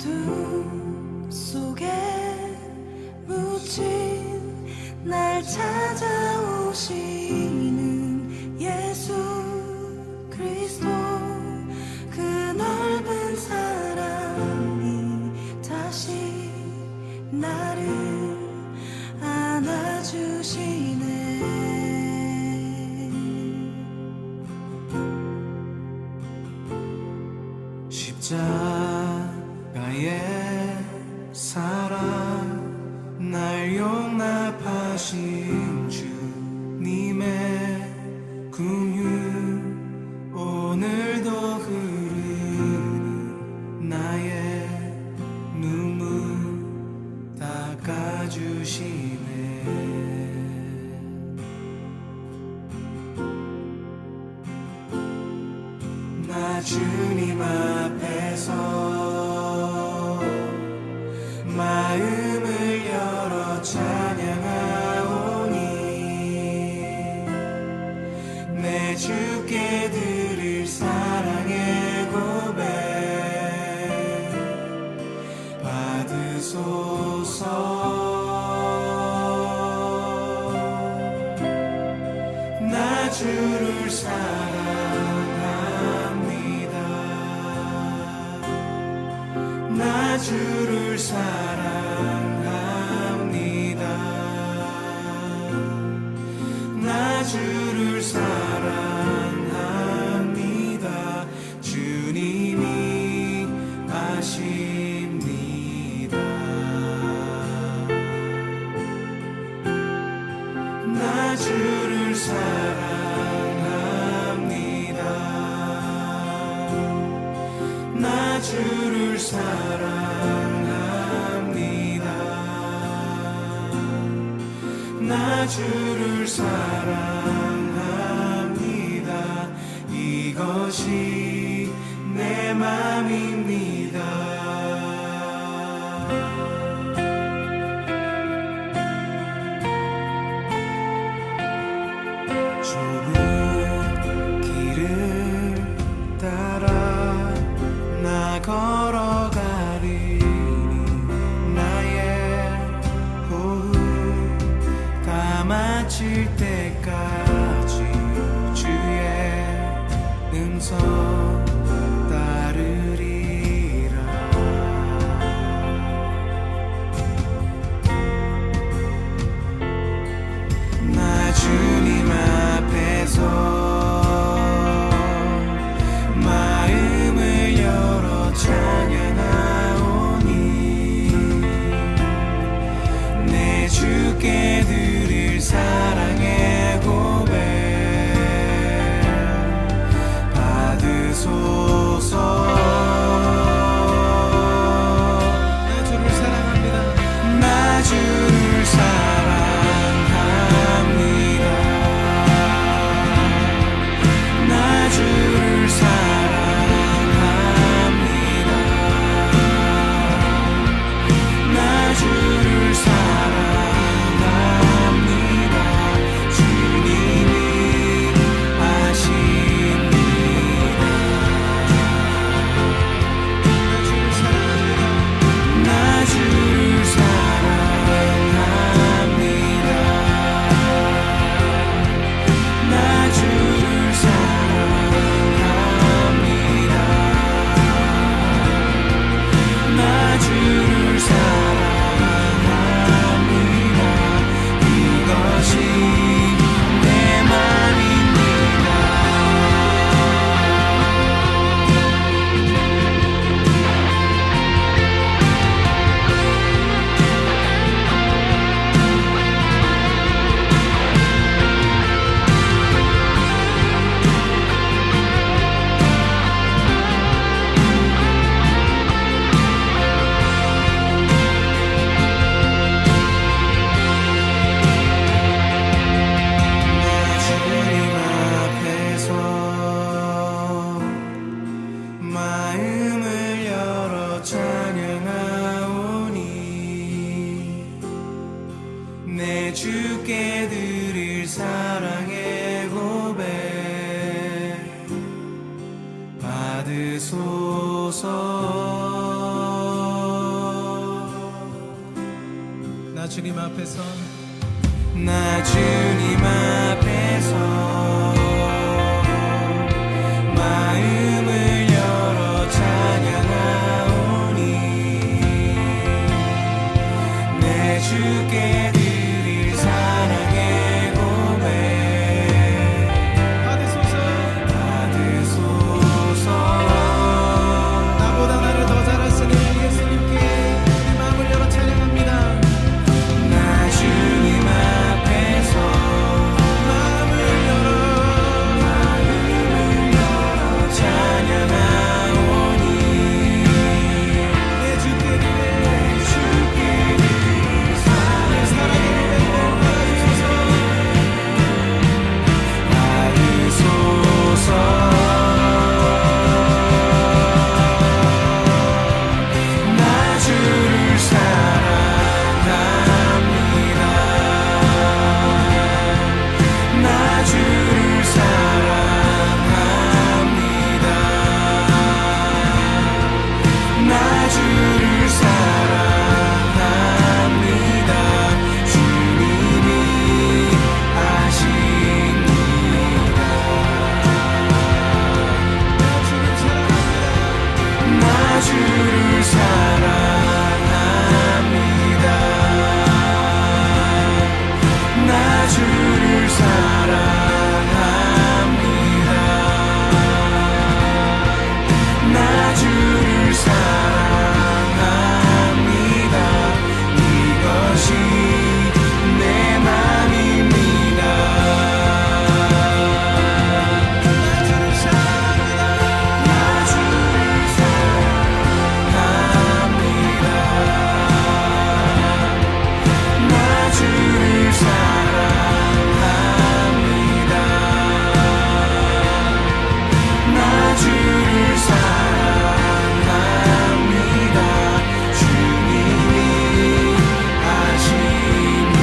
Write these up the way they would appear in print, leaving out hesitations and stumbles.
어둠 속에 묻힌 날 찾아오시는 예수 그리스도, 그 넓은 사랑이 다시 나를 안아주시네. 십자가의 사랑 날 용납하신 주님의 긍휼 오늘도 흐르는 나의 눈물 닦아주시네. 나 주님 앞에서 마음을 열어 찬양하오니 내 주께 드릴 사랑의 고백 받으소서. 나 주를 사랑합니다. 나 주를 사랑합니다. 나 주를 사랑합니다. 주님이 아십니다. 나 주를 사랑합니다. 나 주를 사랑합니다. 나 주를 사랑합니다. 이것이 내 맘입니다. 좁은 길을 따라 나 걸어가리니 나의 호흡 다 마칠 때까지 주의 음성 따르리라. 나 주님 앞에서 마음을 열어 찬양하오니 내 주께 드릴 사랑의 고백 받으소서. 주님 앞에서 나 주님 앞에서 마음을 열어 찬양하오니 내 주께 드릴 사랑의 고백 받으소서. 받으소서. 나보다 나를 더 잘 아시는 예수님께 우리 마음을 열어 찬양합니다. 나 주님 앞에서 마음을 열어 찬양하오니 내 주께 드릴 주께 내 사랑의 고백을 받아주소서. 받으소서. 나 주를 사랑합니다. 나 주를 사랑합니다. 나 주를 사랑합니다. 주님이 아십니다. 나 주를 사랑합니다. 나 주를 사랑합니다. 나 주를 사랑합니다. 이것이 내 맘입니다. 나 주를 사랑합니다. 나 주를 사랑합니다. 나 주를 사랑합니다. 나 주를 사랑합니다. 주님이 아십니다.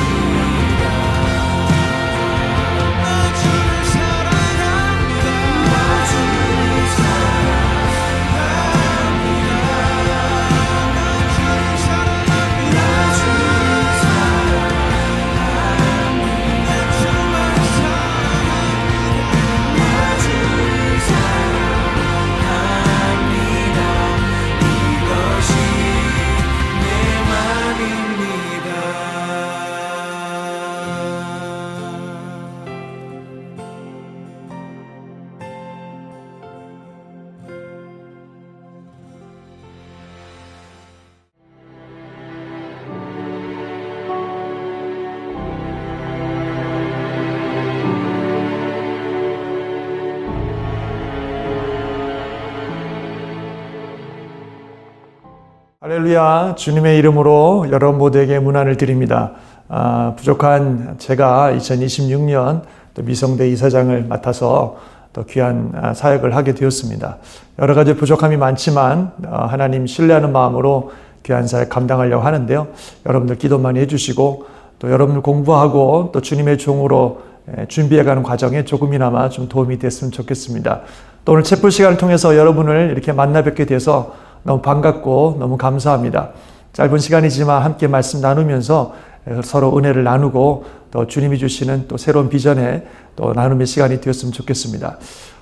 나 주를 사랑합니다. 나 주를 사랑합니다. 나 주를 사랑합니다. 나 주를 사랑합니다. 내 주만 사랑합니다. 나 주를 사랑합니다. 이것이 내 맘입니다. 할렐루야. 주님의 이름으로 여러분 모두에게 문안을 드립니다. 부족한 제가 2026년 또 미성대 이사장을 맡아서 또 귀한 사역을 하게 되었습니다. 여러 가지 부족함이 많지만 하나님 신뢰하는 마음으로 귀한 사역 감당하려고 하는데요. 여러분들 기도 많이 해주시고 또 여러분들 공부하고 또 주님의 종으로 준비해가는 과정에 조금이나마 좀 도움이 됐으면 좋겠습니다. 또 오늘 채플 시간을 통해서 여러분을 이렇게 만나 뵙게 돼서 너무 반갑고 너무 감사합니다. 짧은 시간이지만 함께 말씀 나누면서 서로 은혜를 나누고 또 주님이 주시는 또 새로운 비전에 또 나눔의 시간이 되었으면 좋겠습니다.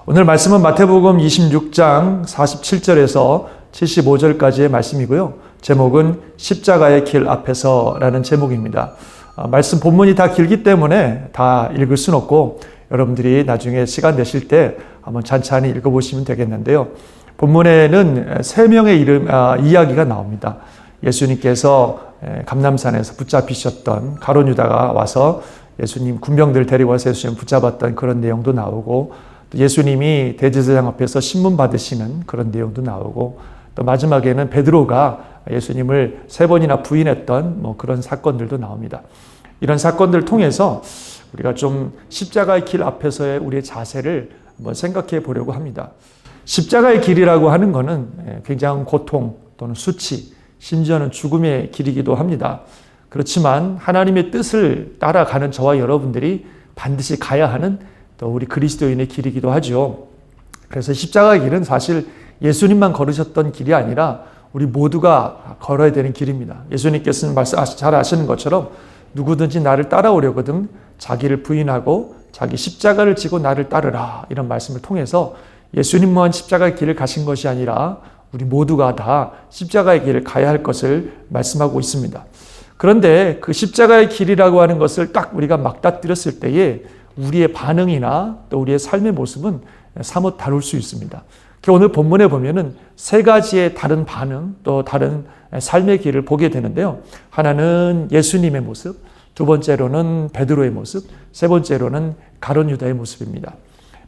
오늘 말씀은 마태복음 26장 47절에서 75절까지의 말씀이고요. 제목은 십자가의 길 앞에서라는 제목입니다. 말씀 본문이 다 길기 때문에 다 읽을 수는 없고 여러분들이 나중에 시간 내실 때 한번 찬찬히 읽어보시면 되겠는데요. 본문에는 세 명의 이야기가 나옵니다. 예수님께서 감람산에서 붙잡히셨던 가룟 유다가 와서 예수님 군병들을 데리고 와서 예수님 붙잡았던 그런 내용도 나오고 또 예수님이 대제사장 앞에서 신문 받으시는 그런 내용도 나오고 또 마지막에는 베드로가 예수님을 3번이나 부인했던 그런 사건들도 나옵니다. 이런 사건들을 통해서 우리가 좀 십자가의 길 앞에서의 우리의 자세를 한번 생각해 보려고 합니다. 십자가의 길이라고 하는 것은 굉장한 고통 또는 수치, 심지어는 죽음의 길이기도 합니다. 그렇지만 하나님의 뜻을 따라가는 저와 여러분들이 반드시 가야 하는 또 우리 그리스도인의 길이기도 하죠. 그래서 십자가의 길은 사실 예수님만 걸으셨던 길이 아니라 우리 모두가 걸어야 되는 길입니다. 예수님께서는 잘 아시는 것처럼 누구든지 나를 따라오려거든 자기를 부인하고 자기 십자가를 지고 나를 따르라, 이런 말씀을 통해서 예수님만 십자가의 길을 가신 것이 아니라 우리 모두가 다 십자가의 길을 가야 할 것을 말씀하고 있습니다. 그런데 그 십자가의 길이라고 하는 것을 딱 우리가 맞닥뜨렸을 때에 우리의 반응이나 또 우리의 삶의 모습은 사뭇 다를 수 있습니다. 오늘 본문에 보면은 세 가지의 다른 반응, 또 다른 삶의 길을 보게 되는데요. 하나는 예수님의 모습, 두 번째로는 베드로의 모습, 세 번째로는 가룟 유다의 모습입니다.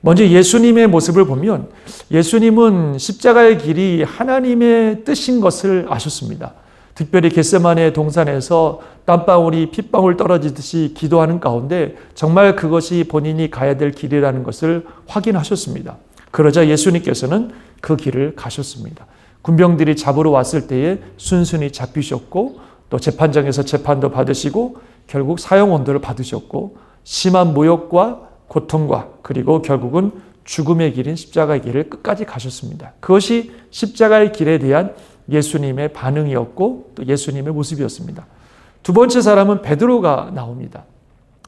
먼저 예수님의 모습을 보면 예수님은 십자가의 길이 하나님의 뜻인 것을 아셨습니다. 특별히 겟세마네 동산에서 땀방울이 핏방울 떨어지듯이 기도하는 가운데 정말 그것이 본인이 가야 될 길이라는 것을 확인하셨습니다. 그러자 예수님께서는 그 길을 가셨습니다. 군병들이 잡으러 왔을 때에 순순히 잡히셨고 또 재판장에서 재판도 받으시고 결국 사형원도를 받으셨고 심한 모욕과 고통과 그리고 결국은 죽음의 길인 십자가의 길을 끝까지 가셨습니다. 그것이 십자가의 길에 대한 예수님의 반응이었고 또 예수님의 모습이었습니다. 두 번째 사람은 베드로가 나옵니다.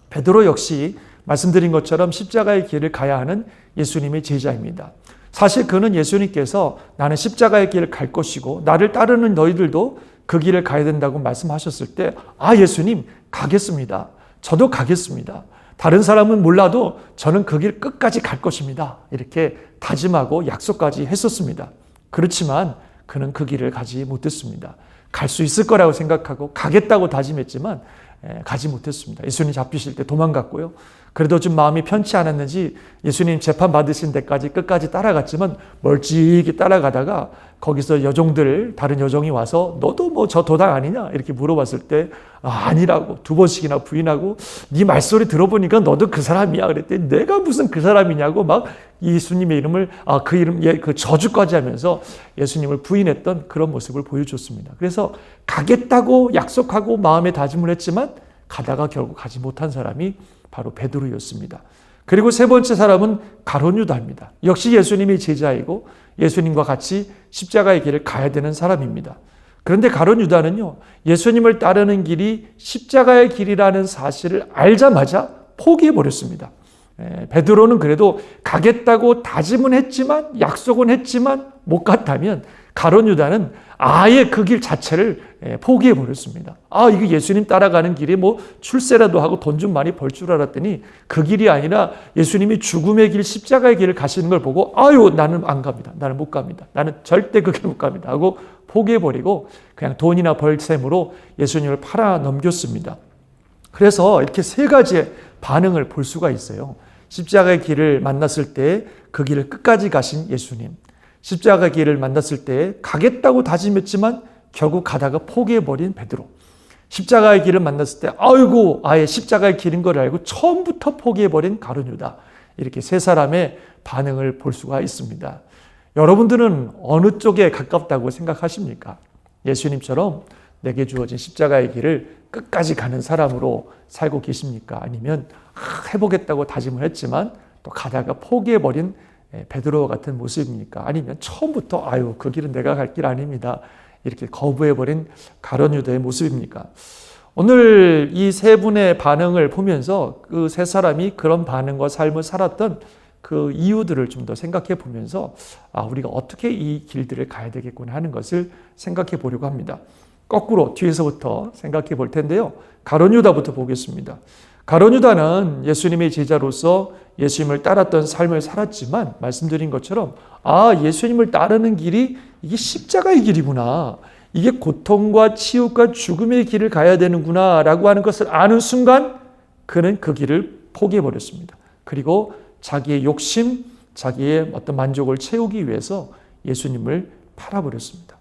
베드로 역시 말씀드린 것처럼 십자가의 길을 가야 하는 예수님의 제자입니다. 사실 그는 예수님께서 나는 십자가의 길을 갈 것이고 나를 따르는 너희들도 그 길을 가야 된다고 말씀하셨을 때 예수님 가겠습니다. 저도 가겠습니다. 다른 사람은 몰라도 저는 그 길 끝까지 갈 것입니다. 이렇게 다짐하고 약속까지 했었습니다. 그렇지만 그는 그 길을 가지 못했습니다. 갈 수 있을 거라고 생각하고 가겠다고 다짐했지만 가지 못했습니다. 예수님 잡히실 때 도망갔고요. 그래도 좀 마음이 편치 않았는지 예수님 재판 받으신 데까지 끝까지 따라갔지만 멀찍이 따라가다가 거기서 다른 여종이 와서 너도 뭐 저 도당 아니냐 이렇게 물어봤을 때 아니라고 두 번씩이나 부인하고 네 말소리 들어보니까 너도 그 사람이야 그랬더니 내가 무슨 그 사람이냐고 막 예수님의 이름을 그 저주까지 하면서 예수님을 부인했던 그런 모습을 보여줬습니다. 그래서 가겠다고 약속하고 마음에 다짐을 했지만 가다가 결국 가지 못한 사람이 바로 베드로였습니다. 그리고 세 번째 사람은 가룟 유다입니다. 역시 예수님의 제자이고 예수님과 같이 십자가의 길을 가야 되는 사람입니다. 그런데 가룟 유다는요, 예수님을 따르는 길이 십자가의 길이라는 사실을 알자마자 포기해버렸습니다. 베드로는 그래도 가겠다고 다짐은 했지만 약속은 했지만 못 갔다면 가룟 유다는 아예 그 길 자체를 포기해버렸습니다. 이거 예수님 따라가는 길에 뭐 출세라도 하고 돈 좀 많이 벌 줄 알았더니 그 길이 아니라 예수님이 죽음의 길, 십자가의 길을 가시는 걸 보고 나는 안 갑니다. 나는 못 갑니다. 나는 절대 그 길 못 갑니다. 하고 포기해버리고 그냥 돈이나 벌셈으로 예수님을 팔아 넘겼습니다. 그래서 이렇게 세 가지의 반응을 볼 수가 있어요. 십자가의 길을 만났을 때 그 길을 끝까지 가신 예수님, 십자가의 길을 만났을 때 가겠다고 다짐했지만 결국 가다가 포기해버린 베드로, 십자가의 길을 만났을 때 아예 십자가의 길인 걸 알고 처음부터 포기해버린 가룟 유다, 이렇게 세 사람의 반응을 볼 수가 있습니다. 여러분들은 어느 쪽에 가깝다고 생각하십니까? 예수님처럼 내게 주어진 십자가의 길을 끝까지 가는 사람으로 살고 계십니까? 아니면 해보겠다고 다짐을 했지만 또 가다가 포기해버린 베드로와 같은 모습입니까? 아니면 처음부터 그 길은 내가 갈 길 아닙니다, 이렇게 거부해버린 가룟 유다의 모습입니까? 오늘 이 세 분의 반응을 보면서 그 세 사람이 그런 반응과 삶을 살았던 그 이유들을 좀 더 생각해 보면서 우리가 어떻게 이 길들을 가야 되겠구나 하는 것을 생각해 보려고 합니다. 거꾸로 뒤에서부터 생각해 볼 텐데요. 가룟 유다부터 보겠습니다. 가룟 유다는 예수님의 제자로서 예수님을 따랐던 삶을 살았지만 말씀드린 것처럼 예수님을 따르는 길이 이게 십자가의 길이구나, 이게 고통과 치욕과 죽음의 길을 가야 되는구나 라고 하는 것을 아는 순간 그는 그 길을 포기해버렸습니다. 그리고 자기의 욕심, 자기의 어떤 만족을 채우기 위해서 예수님을 팔아버렸습니다.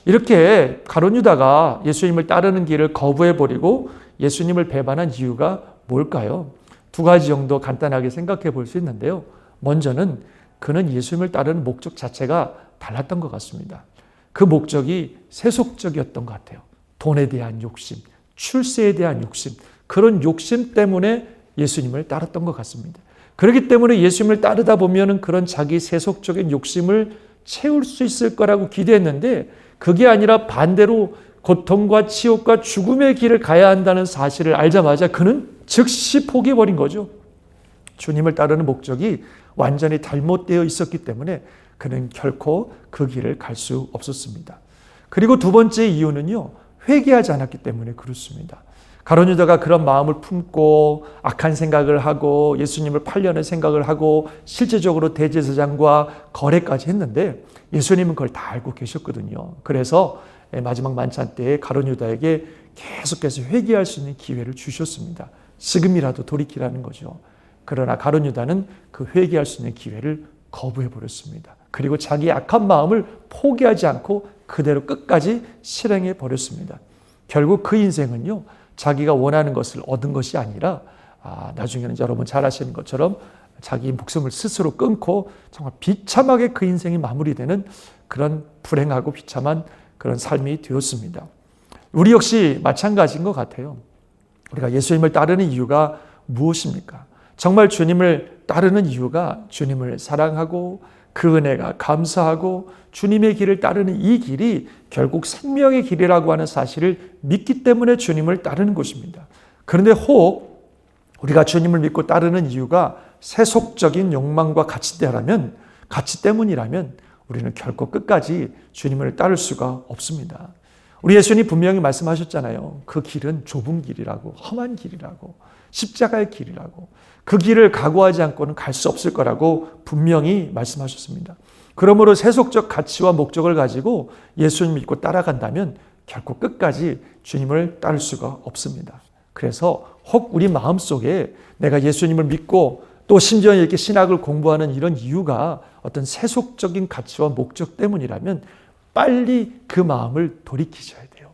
이렇게 가룟 유다가 예수님을 따르는 길을 거부해버리고 예수님을 배반한 이유가 뭘까요? 두 가지 정도 간단하게 생각해 볼 수 있는데요. 먼저는 그는 예수님을 따르는 목적 자체가 달랐던 것 같습니다. 그 목적이 세속적이었던 것 같아요. 돈에 대한 욕심, 출세에 대한 욕심, 그런 욕심 때문에 예수님을 따랐던 것 같습니다. 그렇기 때문에 예수님을 따르다 보면 그런 자기 세속적인 욕심을 채울 수 있을 거라고 기대했는데 그게 아니라 반대로 고통과 치욕과 죽음의 길을 가야 한다는 사실을 알자마자 그는 즉시 포기해버린 거죠. 주님을 따르는 목적이 완전히 잘못되어 있었기 때문에 그는 결코 그 길을 갈 수 없었습니다. 그리고 두 번째 이유는요, 회개하지 않았기 때문에 그렇습니다. 가룟 유다가 그런 마음을 품고 악한 생각을 하고 예수님을 팔려는 생각을 하고 실제적으로 대제사장과 거래까지 했는데 예수님은 그걸 다 알고 계셨거든요. 그래서 마지막 만찬 때에 가룟 유다에게 계속해서 회개할 수 있는 기회를 주셨습니다. 지금이라도 돌이키라는 거죠. 그러나 가룟 유다는 그 회개할 수 있는 기회를 거부해 버렸습니다. 그리고 자기의 악한 마음을 포기하지 않고 그대로 끝까지 실행해 버렸습니다. 결국 그 인생은요, 자기가 원하는 것을 얻은 것이 아니라 나중에는 여러분 잘 아시는 것처럼 자기 목숨을 스스로 끊고 정말 비참하게 그 인생이 마무리되는 그런 불행하고 비참한 그런 삶이 되었습니다. 우리 역시 마찬가지인 것 같아요. 우리가 예수님을 따르는 이유가 무엇입니까? 정말 주님을 따르는 이유가 주님을 사랑하고 그 은혜가 감사하고 주님의 길을 따르는 이 길이 결국 생명의 길이라고 하는 사실을 믿기 때문에 주님을 따르는 것입니다. 그런데 혹 우리가 주님을 믿고 따르는 이유가 세속적인 욕망과 가치 때문이라면 우리는 결코 끝까지 주님을 따를 수가 없습니다. 우리 예수님 분명히 말씀하셨잖아요. 그 길은 좁은 길이라고, 험한 길이라고, 십자가의 길이라고, 그 길을 각오하지 않고는 갈 수 없을 거라고 분명히 말씀하셨습니다. 그러므로 세속적 가치와 목적을 가지고 예수님 믿고 따라간다면 결코 끝까지 주님을 따를 수가 없습니다. 그래서 혹 우리 마음속에 내가 예수님을 믿고 또 심지어 이렇게 신학을 공부하는 이런 이유가 어떤 세속적인 가치와 목적 때문이라면 빨리 그 마음을 돌이키셔야 돼요.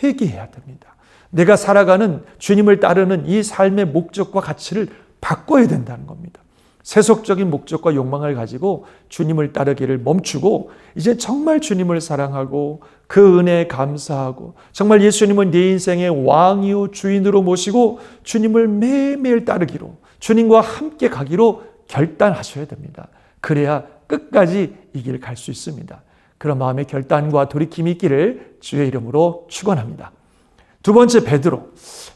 회개해야 됩니다. 내가 살아가는 주님을 따르는 이 삶의 목적과 가치를 바꿔야 된다는 겁니다. 세속적인 목적과 욕망을 가지고 주님을 따르기를 멈추고 이제 정말 주님을 사랑하고 그 은혜에 감사하고 정말 예수님은 내 인생의 왕이요 주인으로 모시고 주님을 매일매일 따르기로 주님과 함께 가기로 결단하셔야 됩니다. 그래야 끝까지 이 길 갈 수 있습니다. 그런 마음의 결단과 돌이킴이 있기를 주의 이름으로 축원합니다. 두 번째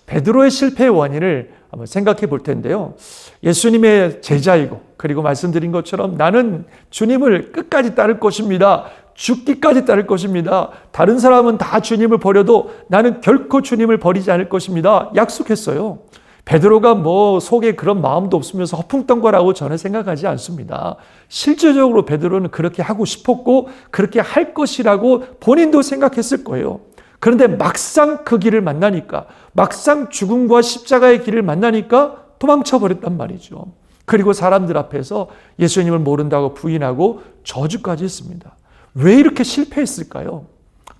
베드로의 실패의 원인을 한번 생각해 볼 텐데요. 예수님의 제자이고 그리고 말씀드린 것처럼 나는 주님을 끝까지 따를 것입니다. 죽기까지 따를 것입니다. 다른 사람은 다 주님을 버려도 나는 결코 주님을 버리지 않을 것입니다. 약속했어요. 베드로가 속에 그런 마음도 없으면서 허풍던 거라고 저는 생각하지 않습니다. 실제적으로 베드로는 그렇게 하고 싶었고 그렇게 할 것이라고 본인도 생각했을 거예요. 그런데 막상 그 길을 만나니까 막상 죽음과 십자가의 길을 만나니까 도망쳐 버렸단 말이죠. 그리고 사람들 앞에서 예수님을 모른다고 부인하고 저주까지 했습니다. 왜 이렇게 실패했을까요?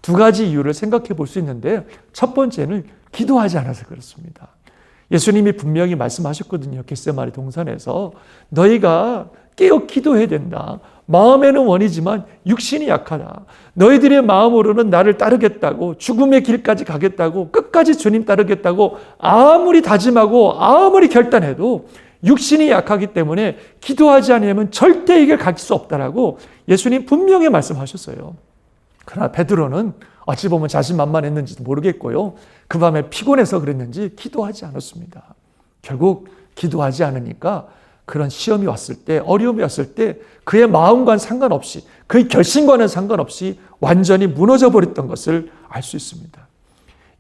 두 가지 이유를 생각해 볼 수 있는데 첫 번째는 기도하지 않아서 그렇습니다. 예수님이 분명히 말씀하셨거든요. 겟세마네 동산에서 너희가 깨어 기도해야 된다. 마음에는 원이지만 육신이 약하다. 너희들의 마음으로는 나를 따르겠다고 죽음의 길까지 가겠다고 끝까지 주님 따르겠다고 아무리 다짐하고 아무리 결단해도 육신이 약하기 때문에 기도하지 않으면 절대 이길 갈 수 없다라고 예수님 분명히 말씀하셨어요. 그러나 베드로는 어찌 보면 자신만만했는지도 모르겠고요. 그 밤에 피곤해서 그랬는지 기도하지 않았습니다. 결국 기도하지 않으니까 그런 시험이 왔을 때, 어려움이 왔을 때 그의 마음과는 상관없이, 그의 결심과는 상관없이 완전히 무너져 버렸던 것을 알 수 있습니다.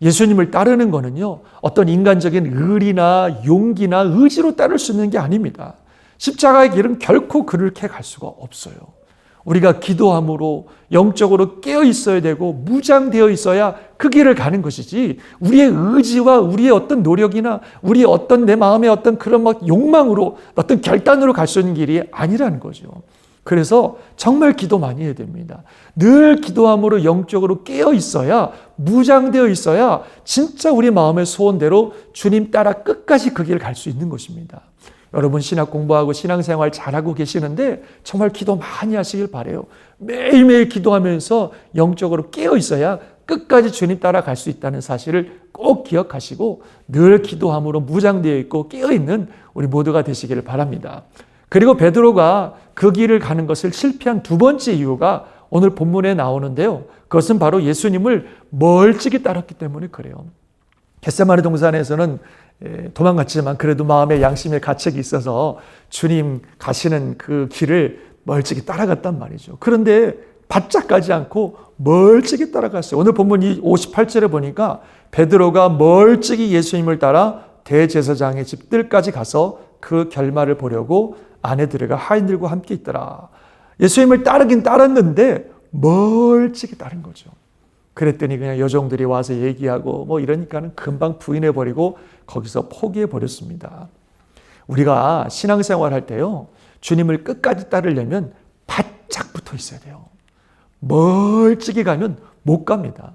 예수님을 따르는 거는요, 어떤 인간적인 의리나 용기나 의지로 따를 수 있는 게 아닙니다. 십자가의 길은 결코 그렇게 갈 수가 없어요. 우리가 기도함으로 영적으로 깨어 있어야 되고 무장되어 있어야 그 길을 가는 것이지 우리의 의지와 우리의 어떤 노력이나 우리의 어떤 내 마음의 어떤 그런 욕망으로 어떤 결단으로 갈 수 있는 길이 아니라는 거죠. 그래서 정말 기도 많이 해야 됩니다. 늘 기도함으로 영적으로 깨어 있어야 무장되어 있어야 진짜 우리 마음의 소원대로 주님 따라 끝까지 그 길을 갈 수 있는 것입니다. 여러분 신학 공부하고 신앙생활 잘하고 계시는데 정말 기도 많이 하시길 바라요. 매일매일 기도하면서 영적으로 깨어 있어야 끝까지 주님 따라갈 수 있다는 사실을 꼭 기억하시고 늘 기도함으로 무장되어 있고 깨어 있는 우리 모두가 되시기를 바랍니다. 그리고 베드로가 그 길을 가는 것을 실패한 두 번째 이유가 오늘 본문에 나오는데요. 그것은 바로 예수님을 멀찍이 따랐기 때문에 그래요. 겟세마네 동산에서는 도망갔지만 그래도 마음의 양심의 가책이 있어서 주님 가시는 그 길을 멀찍이 따라갔단 말이죠. 그런데 바짝 가지 않고 멀찍이 따라갔어요. 오늘 본문 58절에 보니까 베드로가 멀찍이 예수님을 따라 대제사장의 집들까지 가서 그 결말을 보려고 안에 들어가 하인들과 함께 있더라. 예수님을 따르긴 따랐는데 멀찍이 따른 거죠. 그랬더니 그냥 여종들이 와서 얘기하고 뭐 이러니까는 금방 부인해버리고 거기서 포기해버렸습니다. 우리가 신앙생활 할 때요, 주님을 끝까지 따르려면 바짝 붙어 있어야 돼요. 멀찍이 가면 못 갑니다.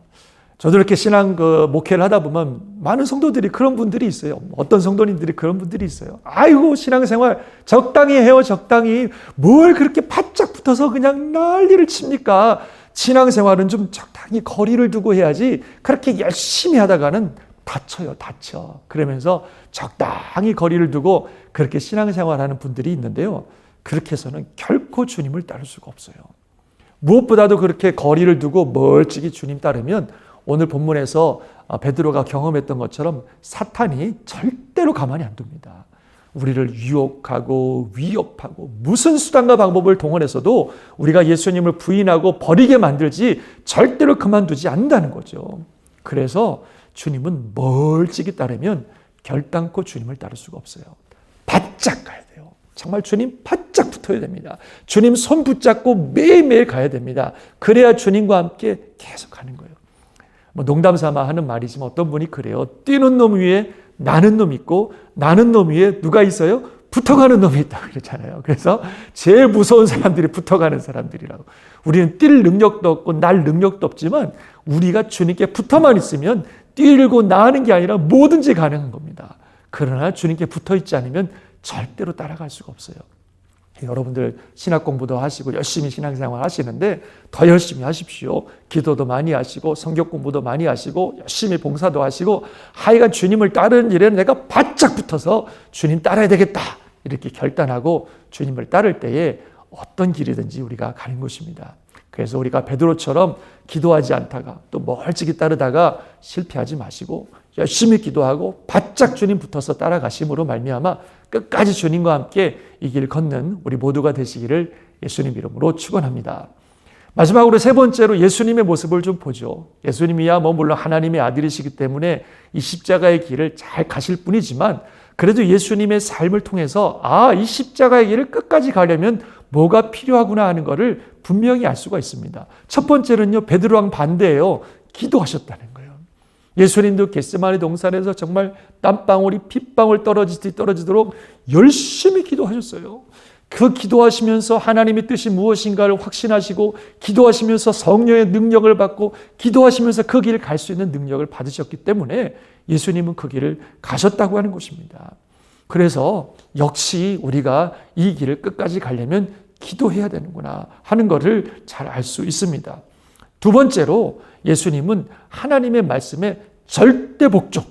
저도 이렇게 신앙 목회를 하다 보면 많은 성도들이 그런 분들이 있어요. 어떤 성도님들이 그런 분들이 있어요. 아이고, 신앙생활 적당히 해요, 적당히. 뭘 그렇게 바짝 붙어서 그냥 난리를 칩니까? 신앙생활은 좀 적당히 거리를 두고 해야지 그렇게 열심히 하다가는 다쳐요, 다쳐. 그러면서 적당히 거리를 두고 그렇게 신앙생활하는 분들이 있는데요. 그렇게 해서는 결코 주님을 따를 수가 없어요. 무엇보다도 그렇게 거리를 두고 멀찍이 주님 따르면 오늘 본문에서 베드로가 경험했던 것처럼 사탄이 절대로 가만히 안 둡니다. 우리를 유혹하고 위협하고 무슨 수단과 방법을 동원해서도 우리가 예수님을 부인하고 버리게 만들지 절대로 그만두지 않는다는 거죠. 그래서 주님은 멀찍이 따르면 결단코 주님을 따를 수가 없어요. 바짝 가야 돼요. 정말 주님 바짝 붙어야 됩니다. 주님 손 붙잡고 매일매일 가야 됩니다. 그래야 주님과 함께 계속 가는 거예요. 뭐 농담 삼아 하는 말이지만 어떤 분이 그래요. 뛰는 놈 위에 나는 놈 있고 나는 놈 위에 누가 있어요? 붙어가는 놈이 있다 그러잖아요. 그래서 제일 무서운 사람들이 붙어가는 사람들이라고. 우리는 뛸 능력도 없고 날 능력도 없지만 우리가 주님께 붙어만 있으면 뛰고 나는 게 아니라 뭐든지 가능한 겁니다. 그러나 주님께 붙어 있지 않으면 절대로 따라갈 수가 없어요. 여러분들 신학 공부도 하시고 열심히 신앙생활 하시는데 더 열심히 하십시오. 기도도 많이 하시고 성경 공부도 많이 하시고 열심히 봉사도 하시고 하여간 주님을 따르는 일에는 내가 바짝 붙어서 주님 따라야 되겠다 이렇게 결단하고 주님을 따를 때에 어떤 길이든지 우리가 가는 것입니다. 그래서 우리가 베드로처럼 기도하지 않다가 또 멀찍이 따르다가 실패하지 마시고 열심히 기도하고 바짝 주님 붙어서 따라가심으로 말미암아 끝까지 주님과 함께 이 길 걷는 우리 모두가 되시기를 예수님 이름으로 축원합니다. 마지막으로 세 번째로 예수님의 모습을 좀 보죠. 예수님이야 뭐 물론 하나님의 아들이시기 때문에 이 십자가의 길을 잘 가실 뿐이지만 그래도 예수님의 삶을 통해서 이 십자가의 길을 끝까지 가려면 뭐가 필요하구나 하는 것을 분명히 알 수가 있습니다. 첫 번째는요, 베드로랑 반대예요. 기도하셨다는 거예요. 예수님도 겟세마네 동산에서 정말 땀방울이 핏방울 떨어지도록 열심히 기도하셨어요. 그 기도하시면서 하나님의 뜻이 무엇인가를 확신하시고 기도하시면서 성령의 능력을 받고 기도하시면서 그 길을 갈 수 있는 능력을 받으셨기 때문에 예수님은 그 길을 가셨다고 하는 것입니다. 그래서 역시 우리가 이 길을 끝까지 가려면 기도해야 되는구나 하는 것을 잘 알 수 있습니다. 두 번째로 예수님은 하나님의 말씀에 절대 복종,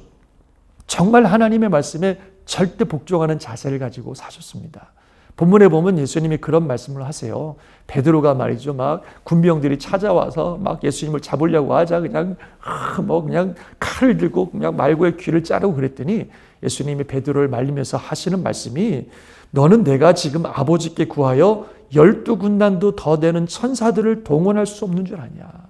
정말 하나님의 말씀에 절대 복종하는 자세를 가지고 사셨습니다. 본문에 보면 예수님이 그런 말씀을 하세요. 베드로가 말이죠, 막 군병들이 찾아와서 막 예수님을 잡으려고 하자 그냥 칼을 들고 그냥 말고의 귀를 자르고 그랬더니 예수님이 베드로를 말리면서 하시는 말씀이 너는 내가 지금 아버지께 구하여 12군단도 더 되는 천사들을 동원할 수 없는 줄 아냐.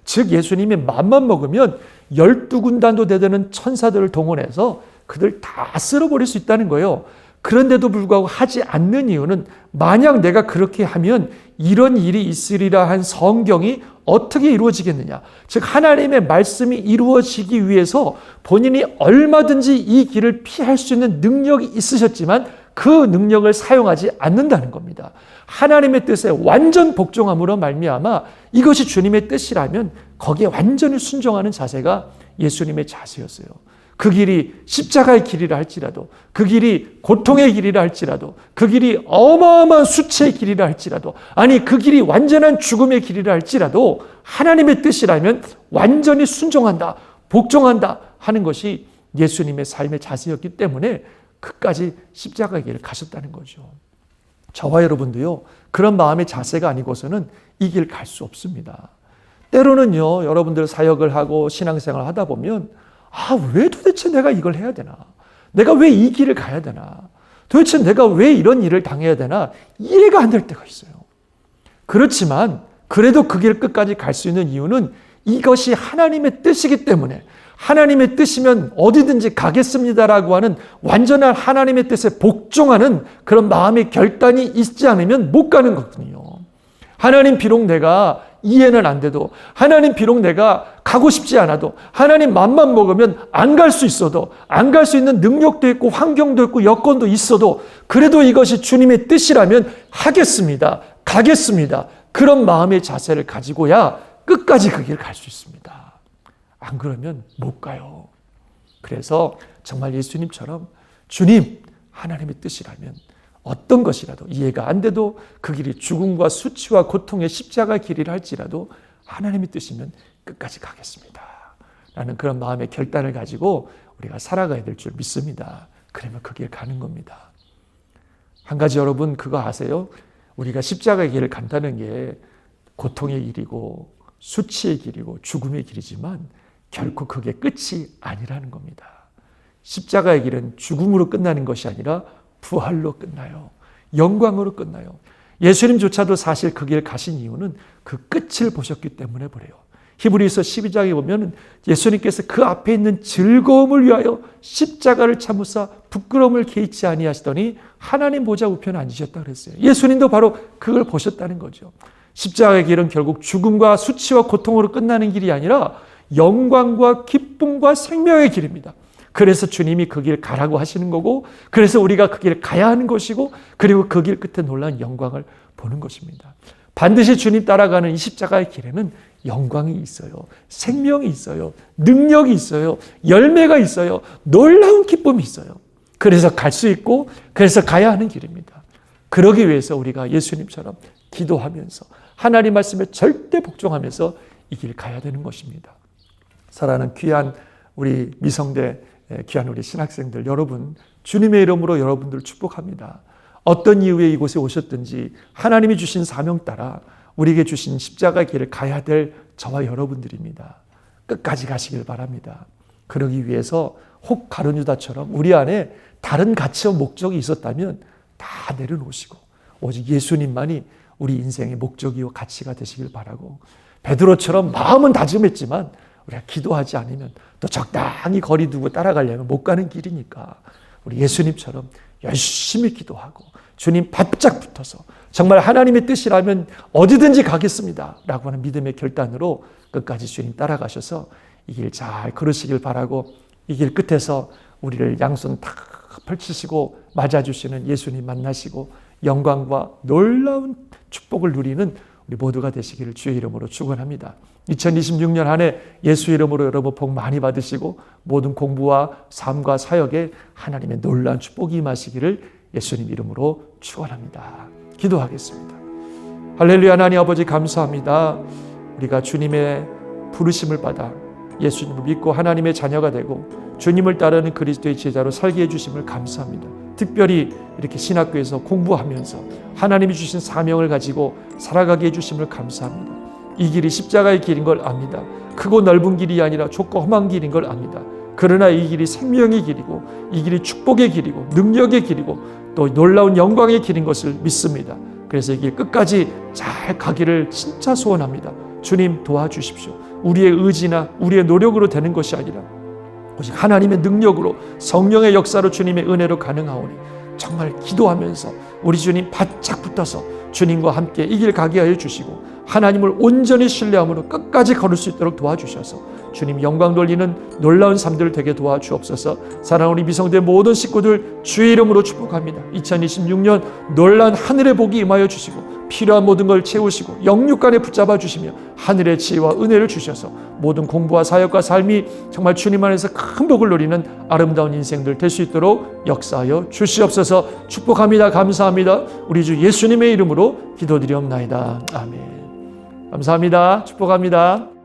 즉 예수님이 맘만 먹으면 12군단도 되는 천사들을 동원해서 그들 다 쓸어버릴 수 있다는 거예요. 그런데도 불구하고 하지 않는 이유는 만약 내가 그렇게 하면 이런 일이 있으리라 한 성경이 어떻게 이루어지겠느냐. 즉 하나님의 말씀이 이루어지기 위해서 본인이 얼마든지 이 길을 피할 수 있는 능력이 있으셨지만 그 능력을 사용하지 않는다는 겁니다. 하나님의 뜻에 완전 복종함으로 말미암아 이것이 주님의 뜻이라면 거기에 완전히 순종하는 자세가 예수님의 자세였어요. 그 길이 십자가의 길이라 할지라도 그 길이 고통의 길이라 할지라도 그 길이 어마어마한 수치의 길이라 할지라도 아니 그 길이 완전한 죽음의 길이라 할지라도 하나님의 뜻이라면 완전히 순종한다, 복종한다 하는 것이 예수님의 삶의 자세였기 때문에 끝까지 십자가의 길을 가셨다는 거죠. 저와 여러분도요, 그런 마음의 자세가 아니고서는 이 길 갈 수 없습니다. 때로는요, 여러분들 사역을 하고 신앙생활을 하다 보면, 왜 도대체 내가 이걸 해야 되나? 내가 왜 이 길을 가야 되나? 도대체 내가 왜 이런 일을 당해야 되나? 이해가 안 될 때가 있어요. 그렇지만 그래도 그 길 끝까지 갈 수 있는 이유는 이것이 하나님의 뜻이기 때문에, 하나님의 뜻이면 어디든지 가겠습니다라고 하는 완전한 하나님의 뜻에 복종하는 그런 마음의 결단이 있지 않으면 못 가는 거거든요. 하나님 비록 내가 이해는 안 돼도, 하나님 비록 내가 가고 싶지 않아도, 하나님 맘만 먹으면 안 갈 수 있어도, 안 갈 수 있는 능력도 있고 환경도 있고 여건도 있어도, 그래도 이것이 주님의 뜻이라면 하겠습니다, 가겠습니다, 그런 마음의 자세를 가지고야 끝까지 그 길을 갈 수 있습니다. 안 그러면 못 가요. 그래서 정말 예수님처럼 주님, 하나님의 뜻이라면 어떤 것이라도 이해가 안 돼도 그 길이 죽음과 수치와 고통의 십자가 길이라 할지라도 하나님의 뜻이면 끝까지 가겠습니다 라는 그런 마음의 결단을 가지고 우리가 살아가야 될 줄 믿습니다. 그러면 그 길 가는 겁니다. 한 가지 여러분 그거 아세요? 우리가 십자가의 길을 간다는 게 고통의 길이고 수치의 길이고 죽음의 길이지만 결코 그게 끝이 아니라는 겁니다. 십자가의 길은 죽음으로 끝나는 것이 아니라 부활로 끝나요. 영광으로 끝나요. 예수님조차도 사실 그 길 가신 이유는 그 끝을 보셨기 때문에 그래요. 히브리서 12장에 보면 예수님께서 그 앞에 있는 즐거움을 위하여 십자가를 참으사 부끄러움을 개의치 아니하시더니 하나님 보좌 우편에 앉으셨다 그랬어요. 예수님도 바로 그걸 보셨다는 거죠. 십자가의 길은 결국 죽음과 수치와 고통으로 끝나는 길이 아니라 영광과 기쁨과 생명의 길입니다. 그래서 주님이 그 길 가라고 하시는 거고, 그래서 우리가 그 길을 가야 하는 것이고, 그리고 그 길 끝에 놀라운 영광을 보는 것입니다. 반드시 주님 따라가는 이 십자가의 길에는 영광이 있어요. 생명이 있어요. 능력이 있어요. 열매가 있어요. 놀라운 기쁨이 있어요. 그래서 갈 수 있고, 그래서 가야 하는 길입니다. 그러기 위해서 우리가 예수님처럼 기도하면서 하나님 말씀에 절대 복종하면서 이 길 가야 되는 것입니다. 사랑하는 귀한 우리 미성대 귀한 우리 신학생들 여러분, 주님의 이름으로 여러분들 축복합니다. 어떤 이유에 이곳에 오셨든지 하나님이 주신 사명 따라 우리에게 주신 십자가의 길을 가야 될 저와 여러분들입니다. 끝까지 가시길 바랍니다. 그러기 위해서 혹 가룟 유다처럼 우리 안에 다른 가치와 목적이 있었다면 다 내려놓으시고 오직 예수님만이 우리 인생의 목적이요 가치가 되시길 바라고, 베드로처럼 마음은 다짐했지만 우리가 기도하지 않으면 또 적당히 거리 두고 따라가려면 못 가는 길이니까 우리 예수님처럼 열심히 기도하고 주님 바짝 붙어서 정말 하나님의 뜻이라면 어디든지 가겠습니다 라고 하는 믿음의 결단으로 끝까지 주님 따라가셔서 이 길 잘 걸으시길 바라고, 이 길 끝에서 우리를 양손 다 펼치시고 맞아주시는 예수님 만나시고 영광과 놀라운 축복을 누리는 우리 모두가 되시기를 주의 이름으로 축원합니다. 2026년 한 해 예수 이름으로 여러분 복 많이 받으시고 모든 공부와 삶과 사역에 하나님의 놀라운 축복이 임하시기를 예수님 이름으로 축원합니다. 기도하겠습니다. 할렐루야. 하나님 아버지 감사합니다. 우리가 주님의 부르심을 받아 예수님을 믿고 하나님의 자녀가 되고 주님을 따르는 그리스도의 제자로 살게 해주심을 감사합니다. 특별히 이렇게 신학교에서 공부하면서 하나님이 주신 사명을 가지고 살아가게 해주심을 감사합니다. 이 길이 십자가의 길인 걸 압니다. 크고 넓은 길이 아니라 좁고 험한 길인 걸 압니다. 그러나 이 길이 생명의 길이고 이 길이 축복의 길이고 능력의 길이고 또 놀라운 영광의 길인 것을 믿습니다. 그래서 이 길 끝까지 잘 가기를 진짜 소원합니다. 주님 도와주십시오. 우리의 의지나 우리의 노력으로 되는 것이 아니라 오직 하나님의 능력으로 성령의 역사로 주님의 은혜로 가능하오니 정말 기도하면서 우리 주님 바짝 붙어서 주님과 함께 이 길 가게 하여 주시고 하나님을 온전히 신뢰함으로 끝까지 걸을 수 있도록 도와주셔서 주님 영광 돌리는 놀라운 삶들 되게 도와주옵소서. 사랑하는 우리 미성대 모든 식구들 주의 이름으로 축복합니다. 2026년 놀라운 하늘의 복이 임하여 주시고 필요한 모든 걸 채우시고 영육간에 붙잡아 주시며 하늘의 지혜와 은혜를 주셔서 모든 공부와 사역과 삶이 정말 주님 안에서 큰 복을 누리는 아름다운 인생들 될 수 있도록 역사하여 주시옵소서. 축복합니다. 감사합니다. 우리 주 예수님의 이름으로 기도드리옵나이다. 아멘. 감사합니다. 축복합니다.